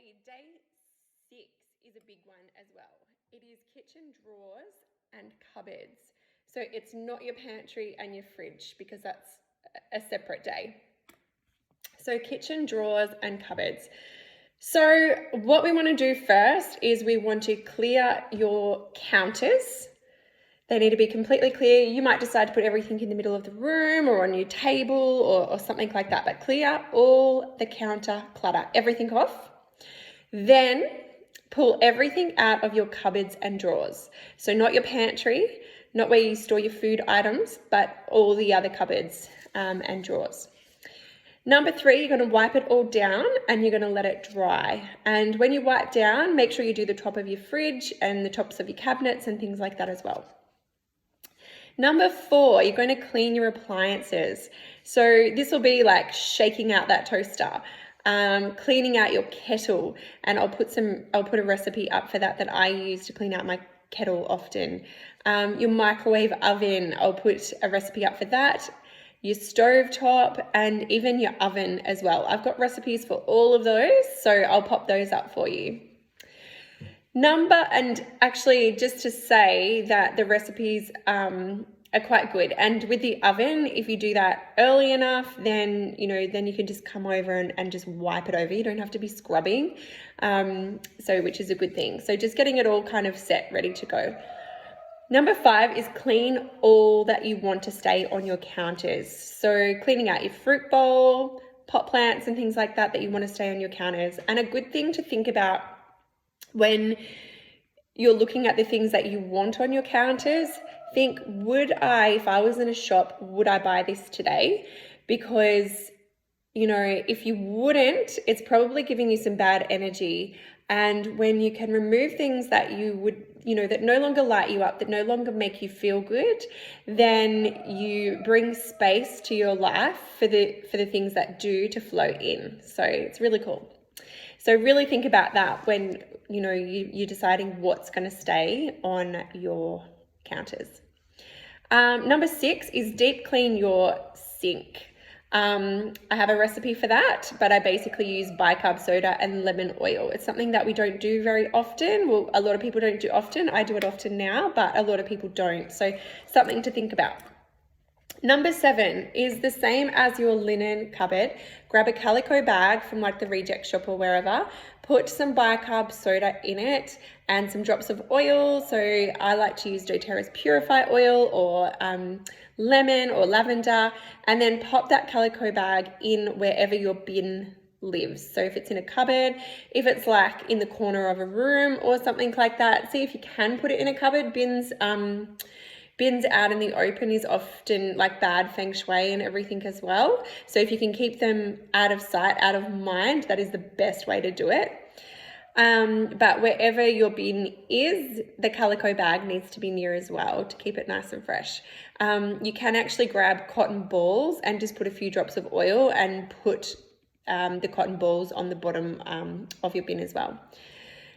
Okay, day 6 is a big one as well. It is kitchen drawers and cupboards. So it's not your pantry and your fridge because that's a separate day. So kitchen drawers and cupboards. So what we want to do first is we want to clear your counters. They need to be completely clear. You might decide to put everything in the middle of the room or on your table or something like that, but clear all the counter clutter, everything off. Then pull everything out of your cupboards and drawers. So not your pantry, not where you store your food items, but all the other cupboards and drawers. Number 3, you're going to wipe it all down and you're going to let it dry. And when you wipe down, make sure you do the top of your fridge and the tops of your cabinets and things like that as well. Number 4, you're going to clean your appliances. So this will be like shaking out that toaster, cleaning out your kettle, and I'll put a recipe up for that I use to clean out my kettle often. Your microwave oven, I'll put a recipe up for that. Your stove top, and even your oven as well. I've got recipes for all of those, so I'll pop those up for you. And actually just to say that the recipes are quite good, and with the oven, if you do that early enough, then you can just come over and just wipe it over. You don't have to be scrubbing, which is a good thing. So just getting it all kind of set, ready to go. Number 5 is clean all that you want to stay on your counters. So cleaning out your fruit bowl, pot plants and things like that you want to stay on your counters. And a good thing to think about when you're looking at the things that you want on your counters, think, if I was in a shop, would I buy this today? Because, if you wouldn't, it's probably giving you some bad energy. And when you can remove things that you would, that no longer light you up, that no longer make you feel good, then you bring space to your life for the things that do to flow in. So it's really cool. So really think about that when, you're deciding what's going to stay on your counters. Number 6 is deep clean your sink. I have a recipe for that, but I basically use bicarb soda and lemon oil. It's something that we don't do very often. Well, a lot of people don't do often. I do it often now, but a lot of people don't. So something to think about. Number 7 is the same as your linen cupboard. Grab a calico bag from like the reject shop or wherever, put some bicarb soda in it and some drops of oil. So I like to use doTERRA's Purify oil or lemon or lavender, and then pop that calico bag in wherever your bin lives. So if it's in a cupboard, if it's like in the corner of a room or something like that, see if you can put it in a cupboard. Bins out in the open is often like bad feng shui and everything as well. So if you can keep them out of sight, out of mind, that is the best way to do it. But wherever your bin is, the calico bag needs to be near as well to keep it nice and fresh. You can actually grab cotton balls and just put a few drops of oil and put the cotton balls on the bottom of your bin as well.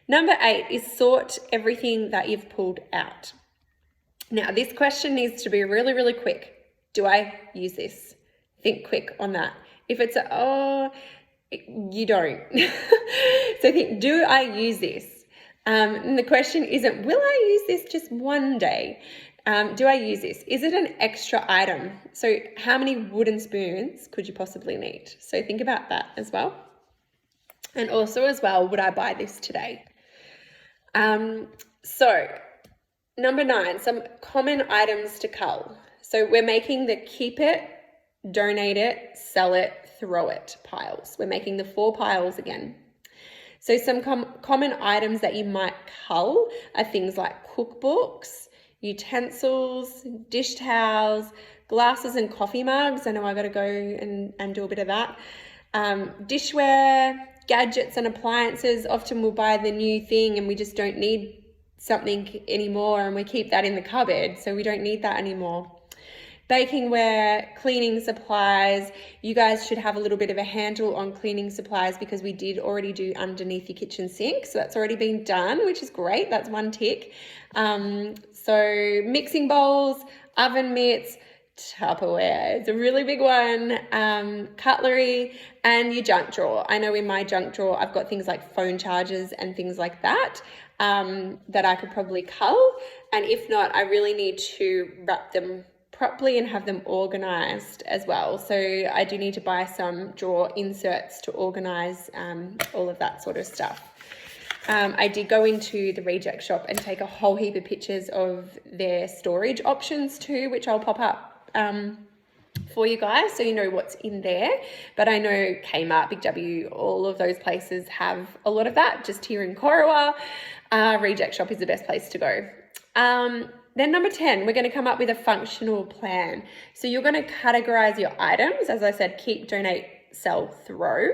Number 8 is sort everything that you've pulled out. Now, this question needs to be really, really quick. Do I use this? Think quick on that. If it's you don't. So think, do I use this? And the question isn't, will I use this just one day? Do I use this? Is it an extra item? So how many wooden spoons could you possibly need? So think about that as well. And also as well, would I buy this today? Number 9, some common items to cull. So we're making the keep it, donate it, sell it, throw it piles. We're making the 4 piles again. So some common items that you might cull are things like cookbooks, utensils, dish towels, glasses and coffee mugs. I know I got to go and do a bit of that. Dishware, gadgets and appliances. Often we'll buy the new thing and we just don't need something anymore and we keep that in the cupboard, so we don't need that anymore. Bakingware, cleaning supplies. You guys should have a little bit of a handle on cleaning supplies because we did already do underneath your kitchen sink, so that's already been done, which is great. That's one tick. So mixing bowls, oven mitts, Tupperware. It's a really big one. Cutlery and your junk drawer. I know in my junk drawer, I've got things like phone chargers and things like that that I could probably cull. And if not, I really need to wrap them properly and have them organized as well. So I do need to buy some drawer inserts to organize all of that sort of stuff. I did go into the Reject Shop and take a whole heap of pictures of their storage options too, which I'll pop up for you guys so you know what's in there. But I know Kmart, Big W, all of those places have a lot of that. Just here in Corowa, Reject Shop is the best place to go. Then number 10, we're going to come up with a functional plan. So you're going to categorize your items. As I said, keep, donate, sell, throw.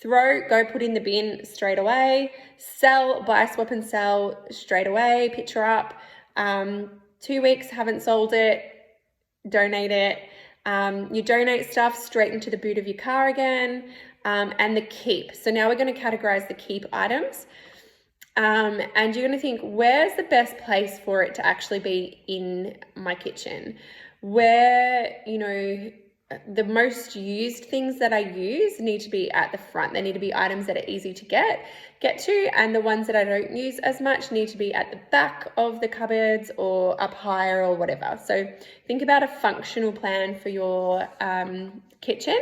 Throw, go put in the bin straight away. Sell, buy, swap and sell straight away. Picture up. 2 weeks, haven't sold it, donate it. You donate stuff straight into the boot of your car again. And the keep. So now we're going to categorize the keep items. And you're going to think, where's the best place for it to actually be in my kitchen? Where, you know, the most used things that I use need to be at the front. They need to be items that are easy to get to, and the ones that I don't use as much need to be at the back of the cupboards or up higher or whatever. So think about a functional plan for your kitchen.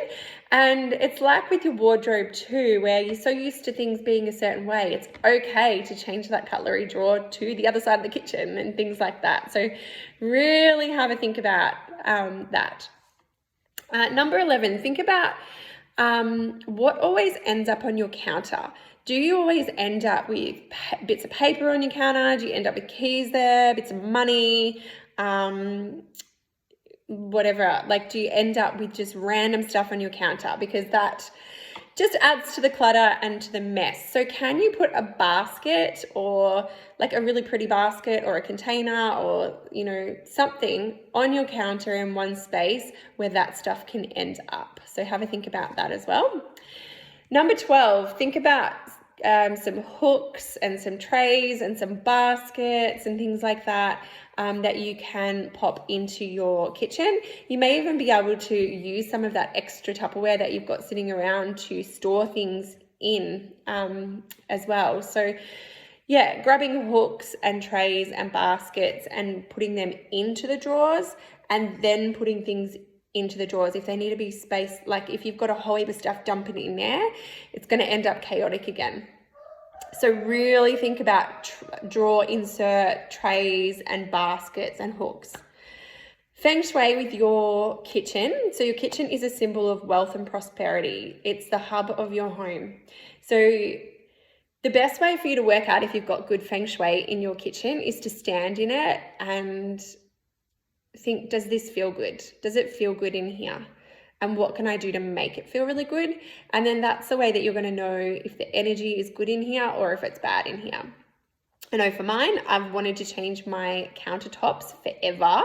And it's like with your wardrobe too, where you're so used to things being a certain way, it's okay to change that cutlery drawer to the other side of the kitchen and things like that. So really have a think about that. Number 11, think about what always ends up on your counter. Do you always end up with bits of paper on your counter? Do you end up with keys there, bits of money, whatever? Like, do you end up with just random stuff on your counter? Because that just adds to the clutter and to the mess. So can you put a basket, or like a really pretty basket or a container, or, you know, something on your counter in one space where that stuff can end up? So have a think about that as well. Number 12, think about some hooks and some trays and some baskets and things like that that you can pop into your kitchen. You may even be able to use some of that extra Tupperware that you've got sitting around to store things in as well. So yeah, grabbing hooks and trays and baskets and putting them into the drawers, and then putting things into the drawers if they need to be spaced. Like if you've got a whole heap of stuff dumping in there, it's going to end up chaotic again. So really think about drawer insert trays and baskets and hooks. Feng Shui with your kitchen. So your kitchen is a symbol of wealth and prosperity. It's the hub of your home. So the best way for you to work out if you've got good Feng Shui in your kitchen is to stand in it and think, does this feel good? Does it feel good in here? And what can I do to make it feel really good? And then that's the way that you're going to know if the energy is good in here or if it's bad in here. I know for mine, I've wanted to change my countertops forever.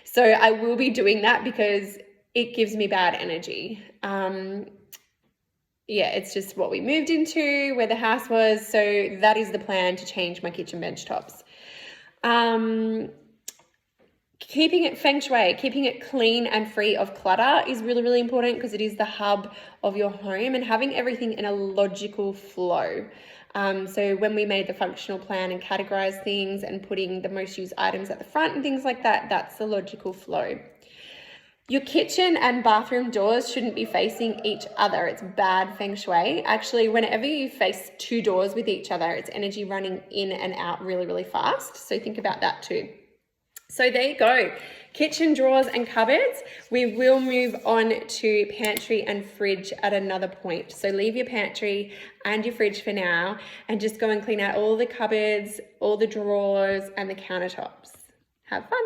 So I will be doing that because it gives me bad energy. Yeah, it's just what we moved into, where the house was. So that is the plan, to change my kitchen bench tops. Keeping it Feng Shui, keeping it clean and free of clutter is really, really important, because it is the hub of your home, and having everything in a logical flow. So when we made the functional plan and categorized things and putting the most used items at the front and things like that, that's the logical flow. Your kitchen and bathroom doors shouldn't be facing each other. It's bad Feng Shui. Actually, whenever you face two doors with each other, it's energy running in and out really, really fast. So think about that too. So there you go, kitchen drawers and cupboards. We will move on to pantry and fridge at another point. So leave your pantry and your fridge for now, and just go and clean out all the cupboards, all the drawers and the countertops. Have fun.